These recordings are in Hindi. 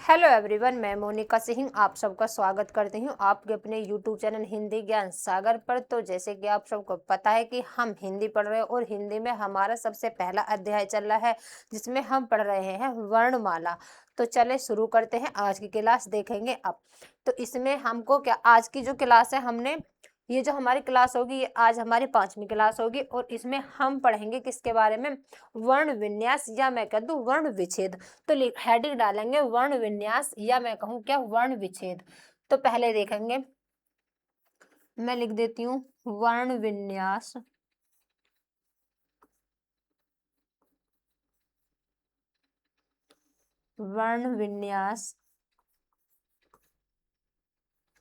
हेलो एवरीवन, मैं मोनिका सिंह आप सबका स्वागत करती हूँ आपके अपने यूट्यूब चैनल हिंदी ज्ञान सागर पर। तो जैसे कि आप सबको पता है कि हम हिंदी पढ़ रहे हैं और हिंदी में हमारा सबसे पहला अध्याय चल रहा है जिसमें हम पढ़ रहे हैं वर्णमाला। तो चले शुरू करते हैं, आज की क्लास देखेंगे अब। तो इसमें हमको क्या, आज की जो क्लास है हमने ये जो हमारी क्लास होगी ये आज हमारी 5वीं क्लास होगी और इसमें हम पढ़ेंगे किसके बारे में, वर्ण विन्यास या मैं कह दूं वर्ण विच्छेद। तो हेडिंग डालेंगे वर्ण विन्यास या मैं कहूँ क्या वर्ण विच्छेद। तो पहले देखेंगे, मैं लिख देती हूँ वर्ण विन्यास वर्ण विन्यास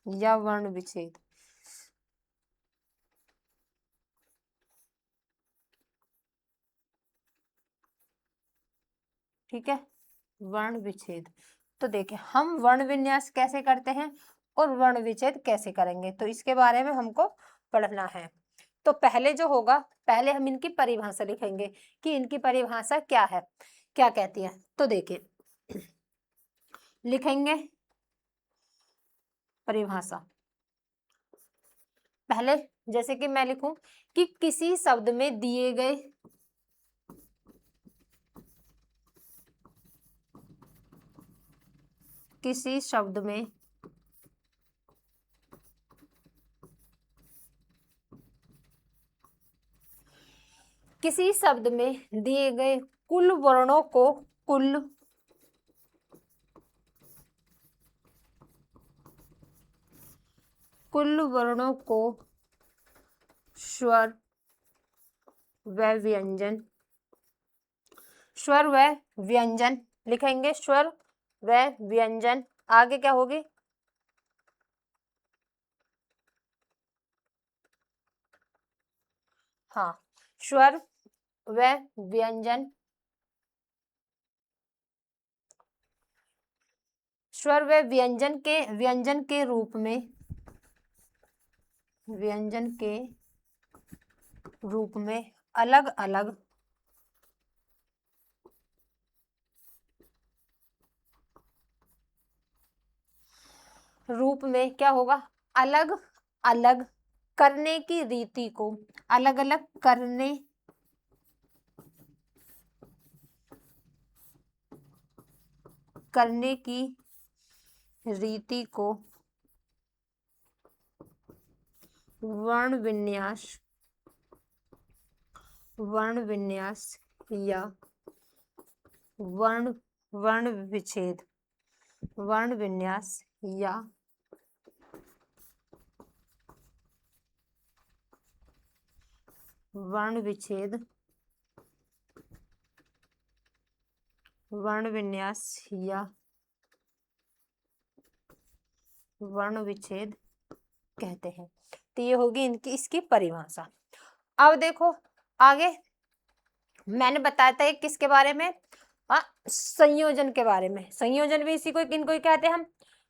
या वर्ण विच्छेद। ठीक है, वर्ण विच्छेद। तो देखिए हम वर्ण विन्यास कैसे करते हैं और वर्ण विच्छेद कैसे करेंगे, तो इसके बारे में हमको पढ़ना है। तो पहले जो होगा, पहले हम इनकी परिभाषा लिखेंगे कि इनकी परिभाषा क्या है, क्या कहती है। तो देखिए लिखेंगे परिभाषा पहले, जैसे कि मैं लिखूं कि किसी शब्द में दिए गए किसी शब्द में किसी शब्द में दिए गए कुल वर्णों को कुल वर्णों को स्वर व व्यंजन, स्वर व व्यंजन लिखेंगे, स्वर व व्यंजन। आगे क्या होगी, हाँ, स्वर व व्यंजन, स्वर व व्यंजन के रूप में, व्यंजन के रूप में अलग अलग रूप में क्या होगा, अलग अलग करने की रीति को, अलग अलग करने की रीति को वर्ण विन्यास या वर्ण वर्ण विच्छेद, वर्ण विन्यास या वर्ण विच्छेद, वर्ण विन्यास या वर्ण विच्छेद कहते हैं। तो ये होगी इनकी इसकी परिभाषा। अब देखो आगे, मैंने बताया था किसके बारे में, संयोजन के बारे में। संयोजन भी इसी को इनको ही कहते हैं, हम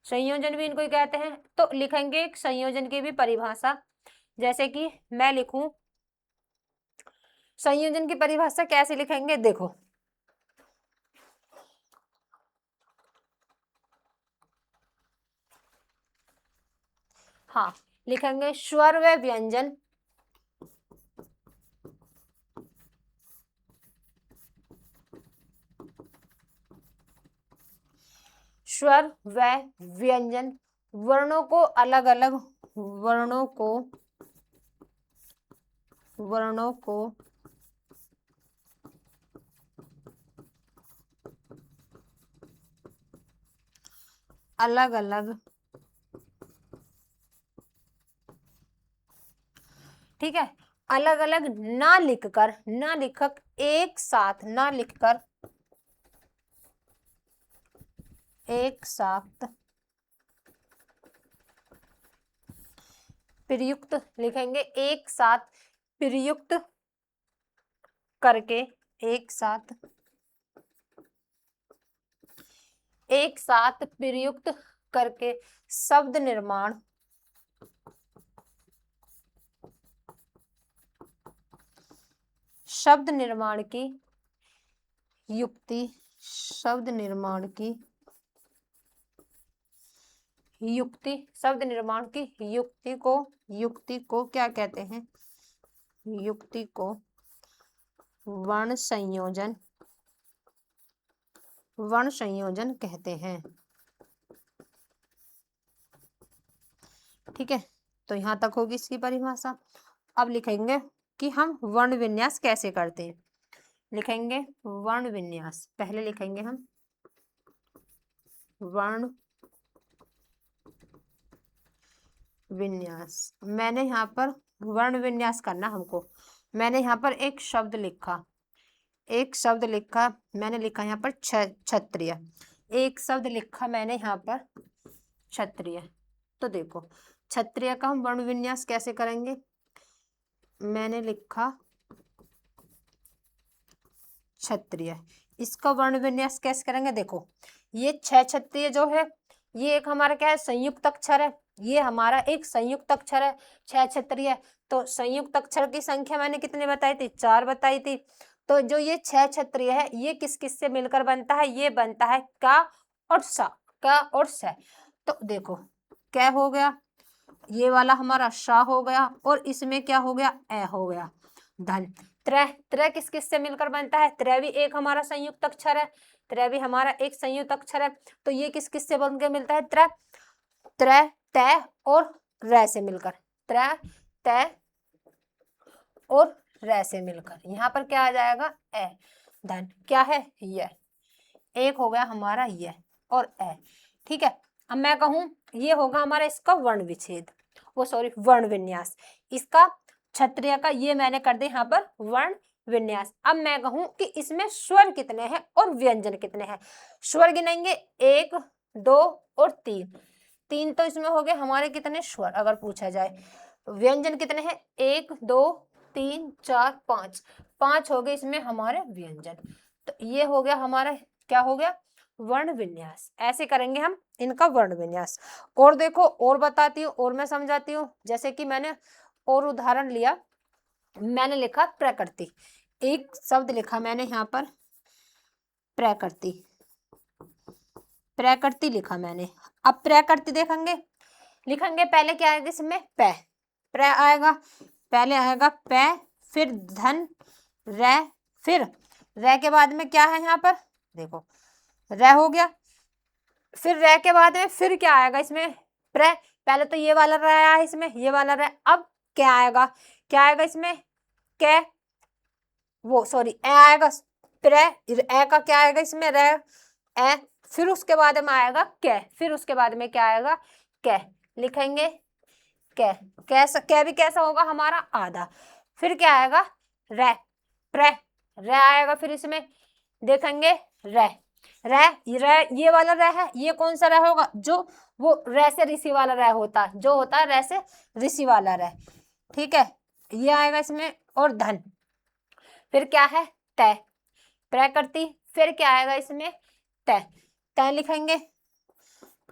संयोजन भी इनको ही कहते हैं। तो लिखेंगे एक संयोजन की भी परिभाषा, जैसे कि मैं लिखूं संयोजन की परिभाषा कैसे लिखेंगे, देखो हाँ, लिखेंगे स्वर व व्यंजन, स्वर व व्यंजन वर्णों को अलग अलग वर्णों को अलग अलग, ठीक है, अलग अलग ना लिखकर, ना लिखक एक साथ, ना लिखकर एक साथ प्रयुक्त लिखेंगे, एक साथ प्रयुक्त करके, एक साथ प्रयुक्त करके शब्द निर्माण, शब्द निर्माण की युक्ति, शब्द निर्माण की युक्ति, शब्द निर्माण की युक्ति को क्या कहते हैं? युक्ति को वर्ण संयोजन कहते हैं। ठीक है, तो यहाँ तक होगी इसकी परिभाषा। अब लिखेंगे कि हम वर्ण विन्यास कैसे करते हैं। लिखेंगे वर्ण विन्यास, पहले लिखेंगे हम वर्ण विन्यास। मैंने यहाँ पर वर्ण विन्यास करना हमको, मैंने यहाँ पर एक शब्द लिखा, मैंने लिखा यहाँ पर क्षत्रिय, एक शब्द लिखा मैंने यहाँ पर क्षत्रिय। तो देखो क्षत्रिय का हम वर्ण विन्यास कैसे करेंगे। मैंने लिखा क्षत्रिय, इसका वर्ण विन्यास कैसे करेंगे। देखो ये क्षत्रिय जो है ये एक हमारा क्या है, संयुक्त अक्षर है, ये हमारा एक संयुक्त अक्षर है क्षत्रिय। तो संयुक्त अक्षर की संख्या मैंने कितनी बताई थी, 4 बताई थी। तो जो ये क्षत्रिय है ये किस किस से मिलकर बनता है, ये बनता है का और सा, का और स। तो देखो क्या हो गया, ये वाला हमारा सा हो गया और इसमें क्या हो गया, ए हो गया। धन त्रै किस किस से मिलकर बनता है, त्रै भी एक हमारा संयुक्त अक्षर है, त्रै भी हमारा एक संयुक्त अक्षर है। तो ये किस किस से बनकर मिलता है, त्रै तय और रै से मिलकर, त्रै तय और रै से मिलकर यहाँ पर क्या आ जाएगा, ए। धन क्या है, ये एक हो गया हमारा ये और ए। ठीक है, अब मैं कहूं ये होगा हमारा इसका वर्ण विच्छेद, वो सॉरी वर्ण विन्यास। इसका क्षत्रिय का ये मैंने कर दिया यहाँ पर वर्ण विन्यास। अब मैं कहूं कि इसमें स्वर कितने हैं और व्यंजन कितने हैं। स्वर गिनेंगे 1 2 और 3 तो इसमें हो गए हमारे कितने स्वर अगर पूछा जाए। व्यंजन कितने हैं, 1 2 3 4 5 हो गए इसमें हमारे व्यंजन। तो ये हो गया हमारा क्या हो गया, वर्ण विन्यास। ऐसे करेंगे हम इनका वर्ण विन्यास। और देखो और बताती हूँ और मैं समझाती हूँ। जैसे कि मैंने और उदाहरण लिया, मैंने लिखा प्रकृति, एक शब्द लिखा मैंने यहाँ पर प्रकृति, प्रकृति लिखा मैंने। अब प्रकृति देखेंगे, लिखेंगे पहले क्या आएगा इसमें, पै, प्र आएगा, पहले आएगा पै, फिर धन रै, फिर रै के बाद में क्या है यहाँ पर, देखो रै हो गया, फिर रै के बाद में फिर क्या आएगा इसमें, प्र। पहले तो ये वाला रै आया इसमें, ये वाला रै। अब क्या आएगा, क्या आएगा इसमें, कै, वो सॉरी ए आएगा, प्र, ए का क्या आएगा इसमें, रै ए, फिर उसके बाद में आएगा कै, फिर उसके बाद में क्या आएगा, कै। लिखेंगे कै, कैसा कै भी कैसा होगा हमारा आधा। फिर क्या आएगा, रै, प्र, रै आएगा, फिर इसमें देखेंगे रै, ये वाला रै है, ये कौन सा रै होगा, जो वो रै से ऋषि वाला रै होता है, जो होता है रै से ऋषि वाला रै। ठीक है, ये आएगा इसमें और धन, फिर क्या है तय, प्रकृति, फिर क्या आएगा इसमें तय, तय लिखेंगे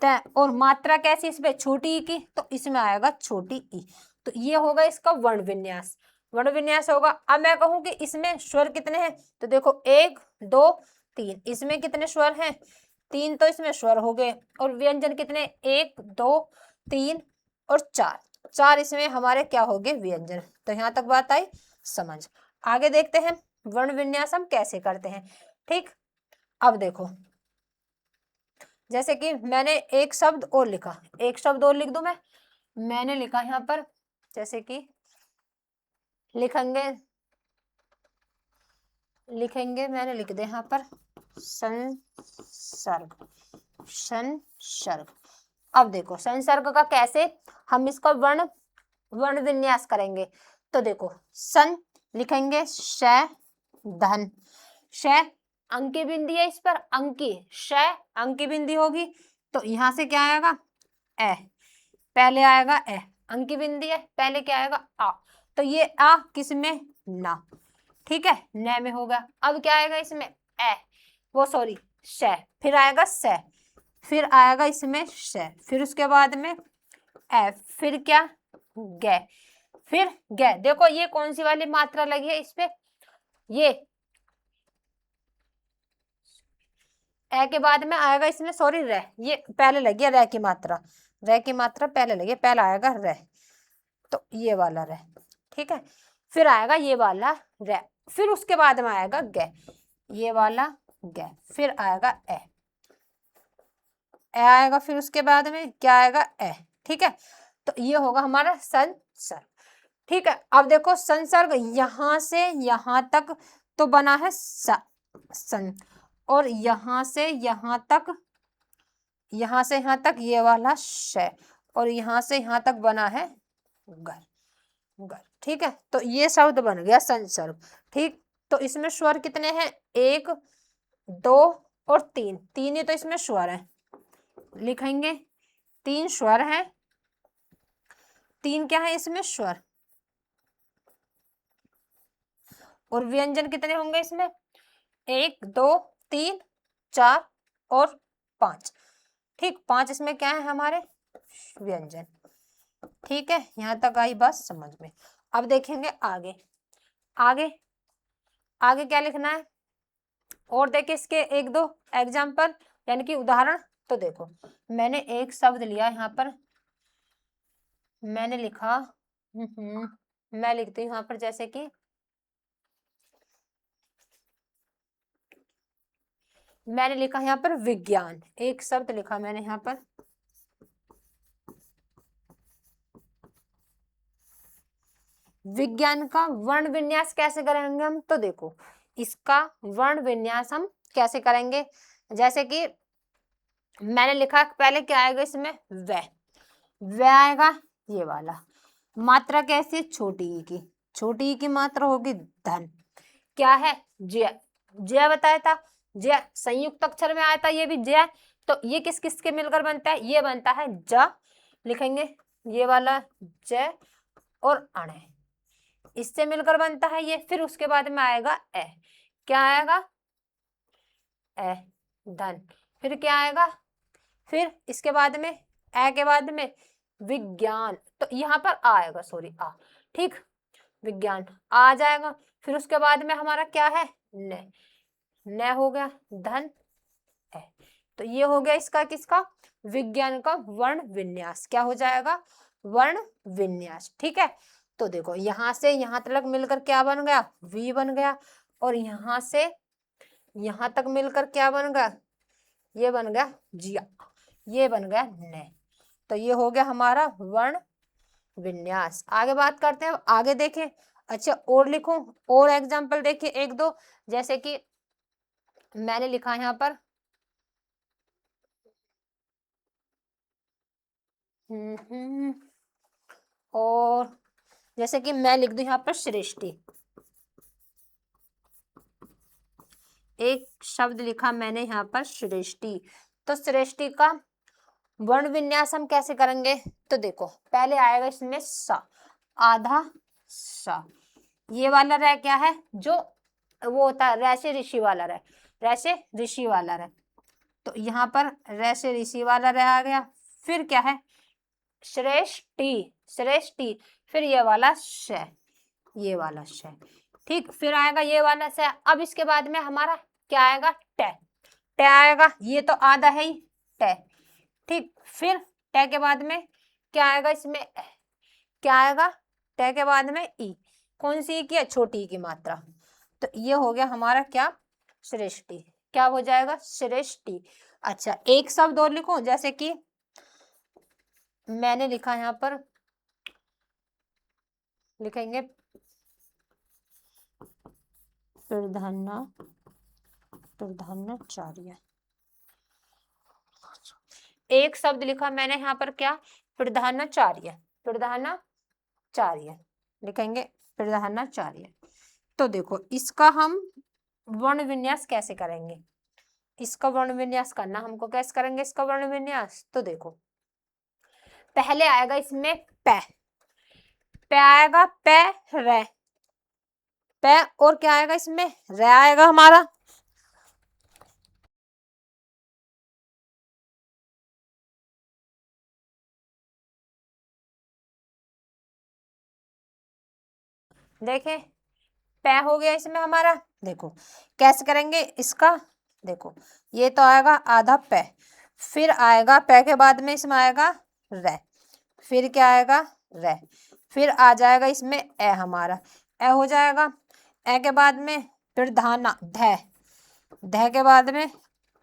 तय। और मात्रा कैसी इसमें, छोटी ई की, तो इसमें आएगा छोटी ई। तो ये होगा इसका वर्ण विन्यास, वर्ण विन्यास होगा। अब मैं कहूं कि इसमें स्वर कितने हैं, तो देखो 1 2 3, इसमें कितने स्वर हैं, 3 तो इसमें स्वर हो गए। और व्यंजन कितने, 1 2 3 और 4 इसमें हमारे क्या हो गए, व्यंजन। तो यहाँ तक बात आई समझ। आगे देखते हैं वर्ण विन्यास हम कैसे करते हैं। ठीक, अब देखो जैसे कि मैंने एक शब्द और लिखा, एक शब्द और लिख दूं मैंने लिखा यहाँ पर, जैसे कि लिखेंगे मैंने लिख दिया यहाँ पर संसर्ग, संसर्ग। अब देखो संसर्ग का कैसे हम इसका वर्ण विन्यास करेंगे। तो देखो सन लिखेंगे श, धन, श अंकी बिंदी है, इस पर अंकी, श अंकी बिंदी होगी, तो यहां से क्या आएगा, ए, पहले आएगा ए, अंकी बिंदी है, पहले क्या आएगा आ, तो ये आ किसमें, ना। ठीक है, न में होगा। अब क्या आएगा इसमें, ए, वो सॉरी श, फिर आएगा स, फिर आएगा इसमें श, फिर उसके बाद में ए, फिर क्या ग, फिर ग। देखो ये कौन सी वाली मात्रा लगी है इस पे, ये ए के बाद में आएगा इसमें सॉरी रे, ये पहले लगी है रे की मात्रा, रे की मात्रा पहले लगे, पहला आएगा रे, तो ये वाला रे, ठीक है। फिर आएगा ये वाला रे, फिर उसके बाद में आएगा गे, ये वाला गे, फिर आएगा ए आएगा, फिर उसके बाद में क्या आएगा ए, ठीक है। तो ये होगा हमारा संसर्ग, ठीक है। अब देखो संसर्ग यहां से यहां तक तो बना है सन, और यहां से यहां तक, यहां से यहां तक ये वाला श, और यहां से यहां तक बना है गर, गर, ठीक है। तो ये शब्द बन गया संसर्ग, ठीक। तो इसमें स्वर कितने हैं, 1 2 और 3, तीन ही तो इसमें स्वर है, लिखेंगे 3 स्वर है, 3 क्या है इसमें स्वर, और व्यंजन कितने होंगे इसमें, 1 2 3 4 और 5, ठीक। 5 इसमें क्या है हमारे व्यंजन, ठीक है। यहां तक आई बात समझ में। अब देखेंगे आगे, आगे आगे क्या लिखना है, और देखिए इसके 1 2 एग्जाम्पल यानी कि उदाहरण। तो देखो मैंने एक शब्द लिया यहाँ पर, मैंने लिखा मैं लिखती हूँ यहाँ पर जैसे कि मैंने लिखा यहाँ पर विज्ञान, एक शब्द लिखा मैंने यहाँ पर, विज्ञान का वर्ण विन्यास कैसे करेंगे हम, तो देखो इसका वर्ण विन्यास हम कैसे करेंगे, जैसे कि मैंने लिखा पहले क्या आएगा इसमें व आएगा, ये वाला मात्रा कैसी, छोटी ई की, छोटी ई की मात्रा होगी धन, क्या है जय, जय बताया था, जय संयुक्त अक्षर में आया था, ये भी जय। तो ये किस किस के मिलकर बनता है, ये बनता है ज, लिखेंगे ये वाला जय, और अण इससे मिलकर बनता है ये। फिर उसके बाद में आएगा ए, क्या आएगा ए धन, फिर क्या आएगा, फिर इसके बाद में ए के बाद में विज्ञान, तो यहाँ पर आएगा सॉरी आ, ठीक, विज्ञान आ जाएगा। फिर उसके बाद में हमारा क्या है न, न हो गया धन ए, तो ये हो गया इसका किसका, विज्ञान का वर्ण विन्यास, क्या हो जाएगा वर्ण विन्यास, ठीक है। तो देखो यहां से यहां तक मिलकर क्या बन गया वी बन गया, और यहां से यहां तक मिलकर क्या बन गया, ये बन गया जिया, ये बन गया न। तो ये हो गया हमारा वर्ण विन्यास। आगे बात करते हैं, आगे देखें। अच्छा और लिखो, और एग्जाम्पल देखिए 1 2, जैसे कि मैंने लिखा यहाँ पर और जैसे कि मैं लिख दूं यहाँ पर सृष्टि, एक शब्द लिखा मैंने यहाँ पर सृष्टि। तो सृष्टि का वर्ण विन्यास हम कैसे करेंगे, तो देखो पहले आएगा इसमें सा, आधा सा, ये वाला रह क्या है जो वो होता है रै से ऋषि वाला रह, रै से ऋषि वाला रह, तो यहाँ पर रै से ऋषि वाला रह आ गया। फिर क्या है श्रेष्ठी, श्रेष्ठी, फिर ये वाला श, ये वाला श, ठीक। फिर आएगा ये वाला श। अब इसके बाद में हमारा क्या आएगा ट, ट आएगा, ये तो आधा है ही ट, ठीक। फिर ट के बाद में क्या आएगा इसमें क्या आएगा ट के बाद में ई, कौन सी की है छोटी की मात्रा, तो ये हो गया हमारा क्या श्रेष्ठी, क्या हो जाएगा श्रेष्ठी। अच्छा एक शब्द और लिखो, जैसे कि मैंने लिखा यहाँ पर, लिखेंगे प्रधानाचार्य, एक शब्द लिखा मैंने यहाँ पर क्या प्रधानाचार्य, प्रधानाचार्य लिखेंगे प्रधानाचार्य। तो देखो इसका हम वर्ण विन्यास कैसे करेंगे, इसका वर्ण विन्यास करना हमको कैसे करेंगे इसका वर्ण विन्यास, तो देखो पहले आएगा इसमें प, प आएगा प रे, प और क्या आएगा इसमें रे आएगा हमारा, देखें प हो गया इसमें हमारा। देखो कैसे करेंगे इसका, देखो ये तो आएगा आधा प, फिर आएगा प के बाद में इसमें आएगा रे, फिर क्या आएगा रे, फिर आ जाएगा इसमें ए, हमारा ए हो जाएगा। ए के बाद में फिर धाना ध, ध के बाद में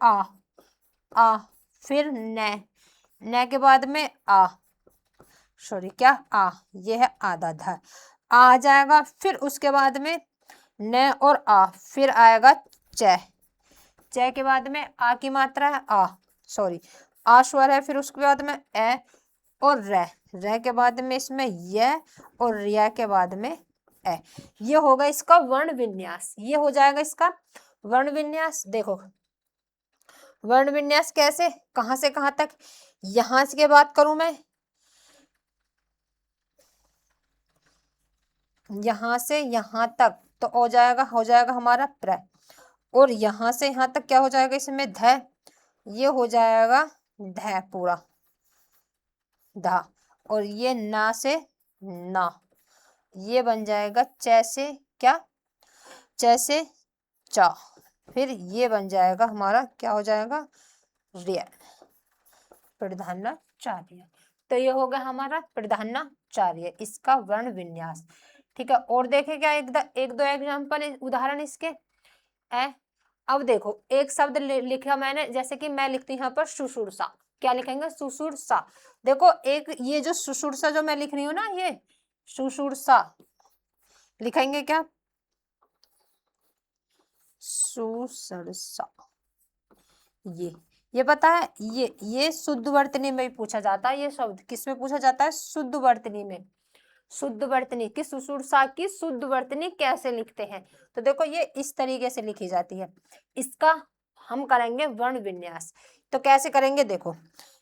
आ, फिर न के बाद में सॉरी क्या ये है आधा ध, आ जाएगा। फिर उसके बाद में न और फिर आएगा च, च के बाद में आ की मात्रा है सॉरी स्वर है। फिर उसके बाद में ए और रे के बाद में इसमें य और रिया के बाद में ए। ये होगा इसका वर्ण विन्यास, ये हो जाएगा इसका वर्ण विन्यास। देखो वर्ण विन्यास कैसे, कहां से कहां तक, यहां से बात करूं मैं, यहां से यहां तक तो हो जाएगा हमारा प्र, और यहां से यहां तक क्या हो जाएगा इसमें ध, ये हो जाएगा ध पूरा धा, और ये ना से ना, ये बन जाएगा च से क्या, च से चा, फिर ये बन जाएगा हमारा क्या हो जाएगा रे, प्रधानाचार्य। तो ये हो गया हमारा प्रधानाचार्य, इसका वर्ण विन्यास। ठीक है, और देखे क्या एक दो एग्जाम्पल उदाहरण इसके अब देखो एक शब्द लिखा मैंने, जैसे कि मैं लिखती हूँ यहाँ पर सुषुर्षा, क्या लिखेंगे सुषुर्षा। देखो एक ये जो सुषुर्षा जो मैं लिख रही हूँ ना, ये सुषुर्षा लिखेंगे क्या, सुसरसा, ये पता है, ये शुद्ध वर्तनी में भी पूछा जाता है। ये शब्द किस में पूछा जाता है, शुद्ध वर्तनी में। शुद्ध वर्तनी की सुषुर्षा की शुद्ध वर्तनी कैसे लिखते हैं, तो देखो ये इस तरीके से लिखी जाती है। इसका हम करेंगे वर्ण विन्यास, तो कैसे करेंगे देखो,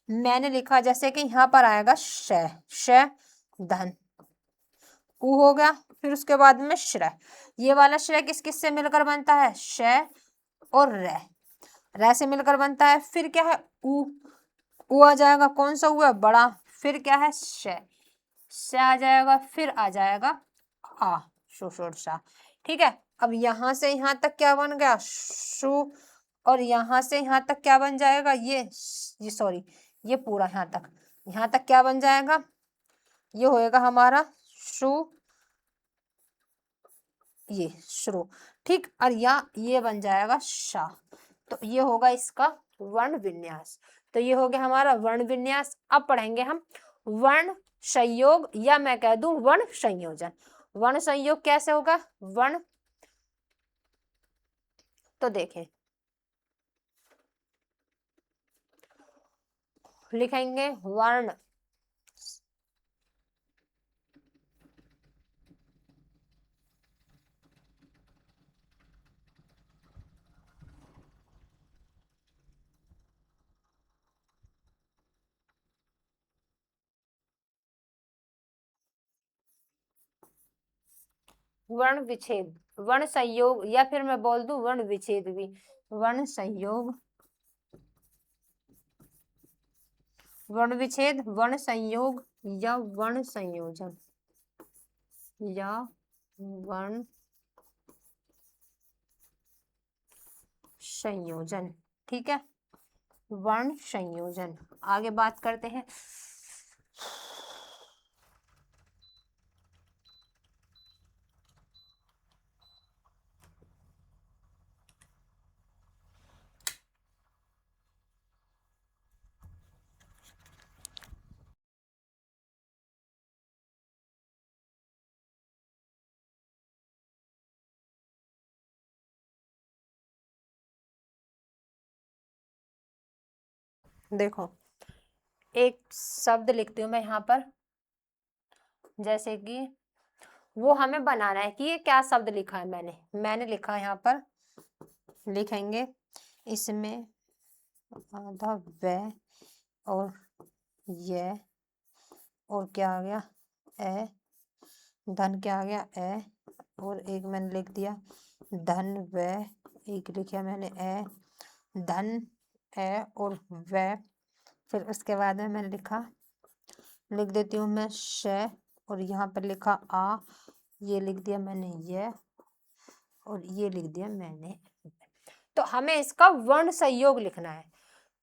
मैंने लिखा जैसे कि यहाँ पर आएगा श धन, उ हो गया। फिर उसके बाद में श्र, ये वाला श्र किस किस से मिलकर बनता है, श और र से मिलकर बनता है। फिर क्या है उ आ जाएगा, कौन सा हुआ बड़ा, फिर क्या है श आ जाएगा, फिर आ जाएगा सुषुर्षा। ठीक है, अब यहां से यहां तक क्या बन गया सु, और यहां से यहां तक क्या बन जाएगा ये सॉरी ये पूरा यहां तक क्या बन जाएगा, ये होएगा हमारा सु, ये श्रु। ठीक, और ये बन जाएगा शा। तो ये होगा इसका वर्ण विन्यास। तो ये हो गया हमारा वर्ण विन्यास। अब पढ़ेंगे हम वर्ण संयोग, या मैं कह दूं वर्ण संयोजन। वर्ण संयोग कैसे होगा, वर्ण, तो देखें लिखेंगे वर्ण वर्ण विच्छेद, वर्ण संयोग, या फिर मैं बोल दूं वर्ण विच्छेद भी। वर्ण संयोग, वर्ण विच्छेद, वर्ण संयोग या वर्ण संयोजन, या वर्ण संयोजन। ठीक है, वर्ण संयोजन। आगे बात करते हैं। देखो एक शब्द लिखती हूँ मैं यहाँ पर, जैसे कि वो हमें बनाना है कि ये क्या शब्द लिखा है, मैंने लिखा है यहाँ पर, लिखेंगे इसमें आधा व और ये, और क्या आ गया ए, धन क्या आ गया ए, और एक मैंने लिख दिया धन व, एक लिखा मैंने ए, धन ए और व। फिर उसके बाद में मैंने लिख देती हूँ मैं श, और यहाँ पर लिखा आ, ये लिख दिया मैंने ये, और ये लिख दिया मैंने। तो हमें इसका वर्ण संयोग लिखना है।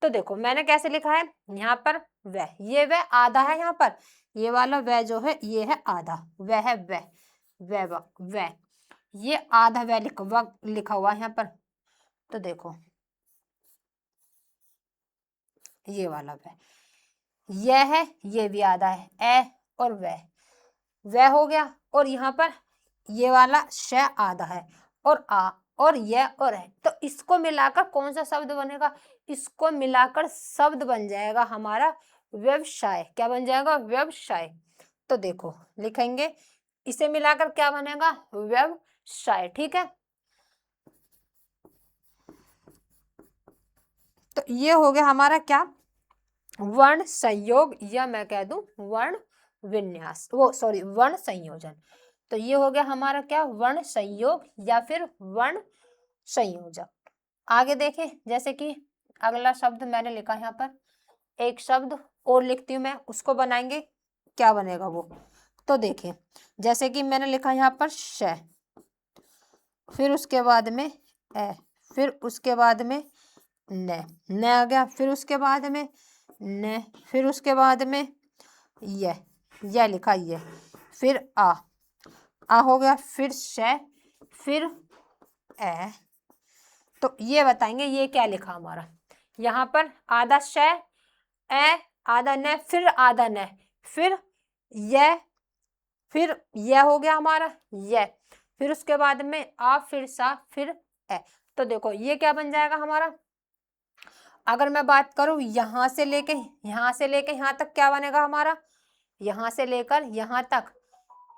तो देखो मैंने कैसे लिखा है, यहाँ पर वह, ये वह आधा है, यहाँ पर ये वाला वह जो है ये है आधा, वह है वह, ये आधा वह लिखा हुआ है यहाँ पर। तो देखो ये वाला वह, यह है, ये भी आधा है, ए और वह हो गया। और यहाँ पर ये वाला श आधा है, और आ और यह और है, तो इसको मिलाकर कौन सा शब्द बनेगा, इसको मिलाकर शब्द बन जाएगा हमारा व्यवसाय। क्या बन जाएगा, व्यवसाय। तो देखो लिखेंगे, इसे मिलाकर क्या बनेगा, व्यवसाय। ठीक है, तो ये हो गया हमारा क्या, वर्ण संयोग, या मैं कह दूं वर्ण विन्यास, वो सॉरी वर्ण संयोजन। तो ये हो गया हमारा क्या, वर्ण संयोग या फिर वर्ण संयोजक। आगे देखें, जैसे कि अगला शब्द मैंने लिखा यहाँ पर, एक शब्द और लिखती हूँ मैं, उसको बनाएंगे, क्या बनेगा वो। तो देखें, जैसे कि मैंने लिखा यहाँ पर श, फिर उसके बाद में ए, फिर उसके बाद में न आ गया, फिर उसके बाद में न, फिर उसके बाद में यह लिखा ये, फिर आ हो गया, फिर श, फिर ए। तो ये बताएंगे ये क्या लिखा हमारा, यहाँ पर आधा श, ए, आधा न, फिर आधा न, फिर यह हो गया हमारा यह, फिर उसके बाद में आ, फिर सा, फिर ए। तो देखो ये क्या बन जाएगा हमारा, अगर मैं बात करूं यहां से लेके यहां तक क्या बनेगा हमारा, यहां से लेकर यहां तक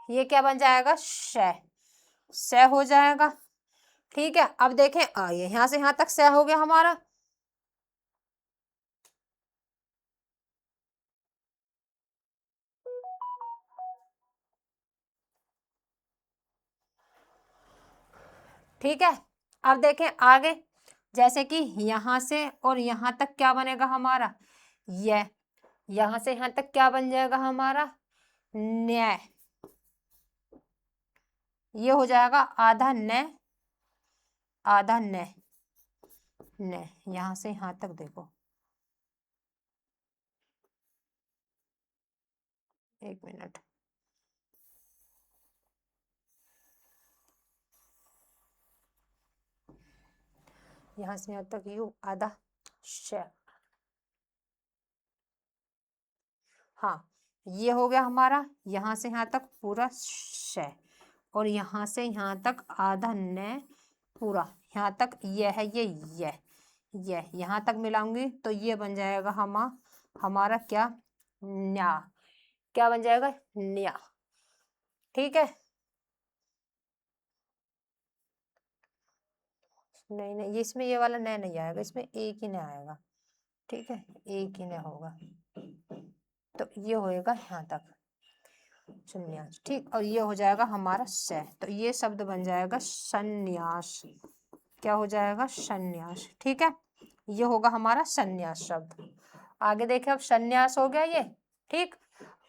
ये क्या बन जाएगा, श हो जाएगा। ठीक है, अब देखें ये यहां से यहां तक स हो गया हमारा। ठीक है, अब देखें आगे, जैसे कि यहां से और यहां तक क्या बनेगा हमारा, यह, यहां से यहां तक क्या बन जाएगा हमारा, न्याय। ये हो जाएगा आधा न, आधा न, यहां से यहां तक देखो, एक मिनट, यहां से यहां तक यू आधा श, हाँ ये हो गया हमारा, यहां से यहां तक पूरा श, और यहां से यहां तक आधा न पूरा, यहाँ तक यह है, यह यहाँ तक मिलाऊंगी तो ये बन जाएगा हमारा क्या, न्या। क्या बन जाएगा, न्या। ठीक है, नहीं ये इसमें ये वाला न नहीं आएगा, इसमें एक ही न आएगा। ठीक है, एक ही न होगा, तो ये होएगा यहाँ तक संन्यास। ठीक, और ये हो जाएगा हमारा स, तो ये शब्द बन जाएगा संन्यास। क्या हो जाएगा, संन्यास। ठीक है, ये होगा हमारा संन्यास शब्द। आगे देखें, अब संन्यास हो गया ये। ठीक,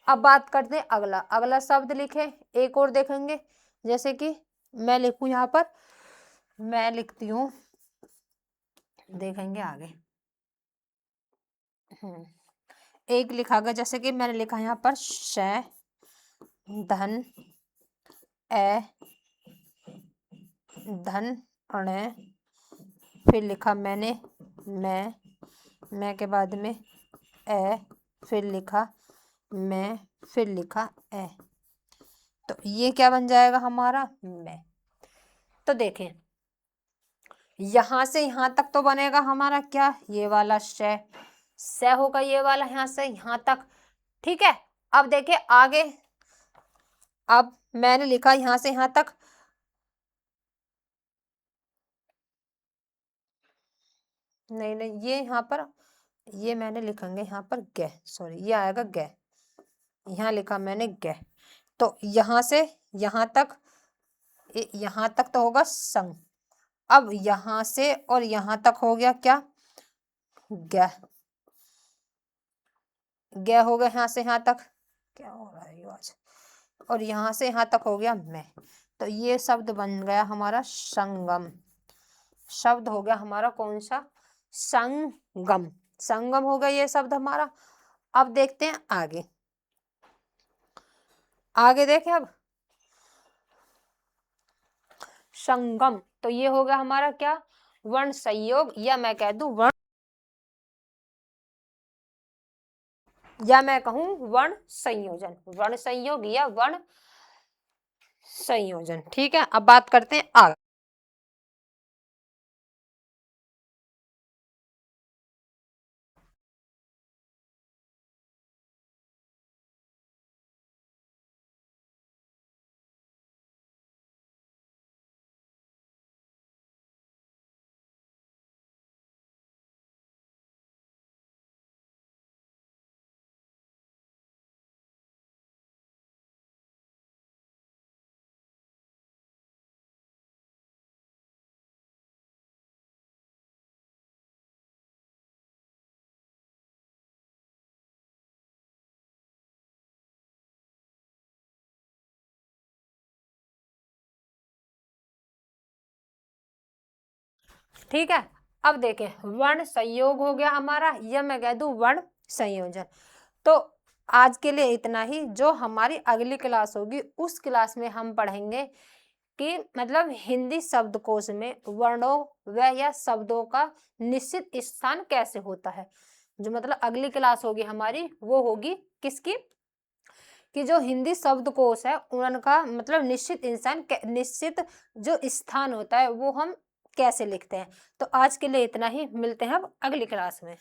अब बात करते हैं अगला, अगला शब्द लिखे, एक और देखेंगे, जैसे कि मैं लिखूं यहाँ पर, मैं लिखती हूँ, देखेंगे आगे। एक लिखा गया, जैसे कि मैंने लिखा यहाँ पर श, धन, ए, धन, अण, फिर लिखा मैंने मैं के बाद में ए, फिर लिखा मैं, फिर लिखा ए। तो ये क्या बन जाएगा हमारा, मैं। तो देखें, यहां से यहां तक तो बनेगा हमारा क्या, ये वाला श होगा, ये वाला यहां से यहां तक। ठीक है, अब देखें आगे, अब मैंने लिखा यहां से यहां तक, नहीं ये यहाँ पर, ये मैंने लिखेंगे यहाँ पर ग, सॉरी ये आएगा ग, यहाँ लिखा मैंने ग। तो यहां से यहां तक, यहां तक तो होगा संग। अब यहां से और यहां तक हो गया क्या, ग, ग हो गया यहाँ से यहाँ तक, क्या हो रहा है आज, और यहाँ से यहाँ तक हो गया मैं। तो ये शब्द बन गया हमारा संगम, शब्द हो गया हमारा कौन सा, संगम। संगम हो गया ये शब्द हमारा। अब देखते हैं आगे। आगे देखें अब, संगम, तो ये हो गया हमारा क्या, वर्ण संयोग, या मैं कह दूं वर्ण, या मैं कहूं वर्ण संयोजन, वर्ण संयोग या वर्ण संयोजन। ठीक है, अब बात करते हैं आगे। ठीक है, अब देखें वर्ण संयोग हो गया हमारा, या मैं कह दूं वर्ण संयोजन। तो आज के लिए इतना ही। जो हमारी अगली क्लास होगी उस क्लास में हम पढ़ेंगे कि मतलब हिंदी शब्दकोश में वर्णों व या शब्दों का निश्चित स्थान कैसे होता है। जो मतलब अगली क्लास होगी हमारी वो होगी किसकी, कि जो हिंदी शब्दकोश है उनका मतलब निश्चित इंसान निश्चित जो स्थान होता है वो हम कैसे लिखते हैं। तो आज के लिए इतना ही, मिलते हैं अब अगली क्लास में।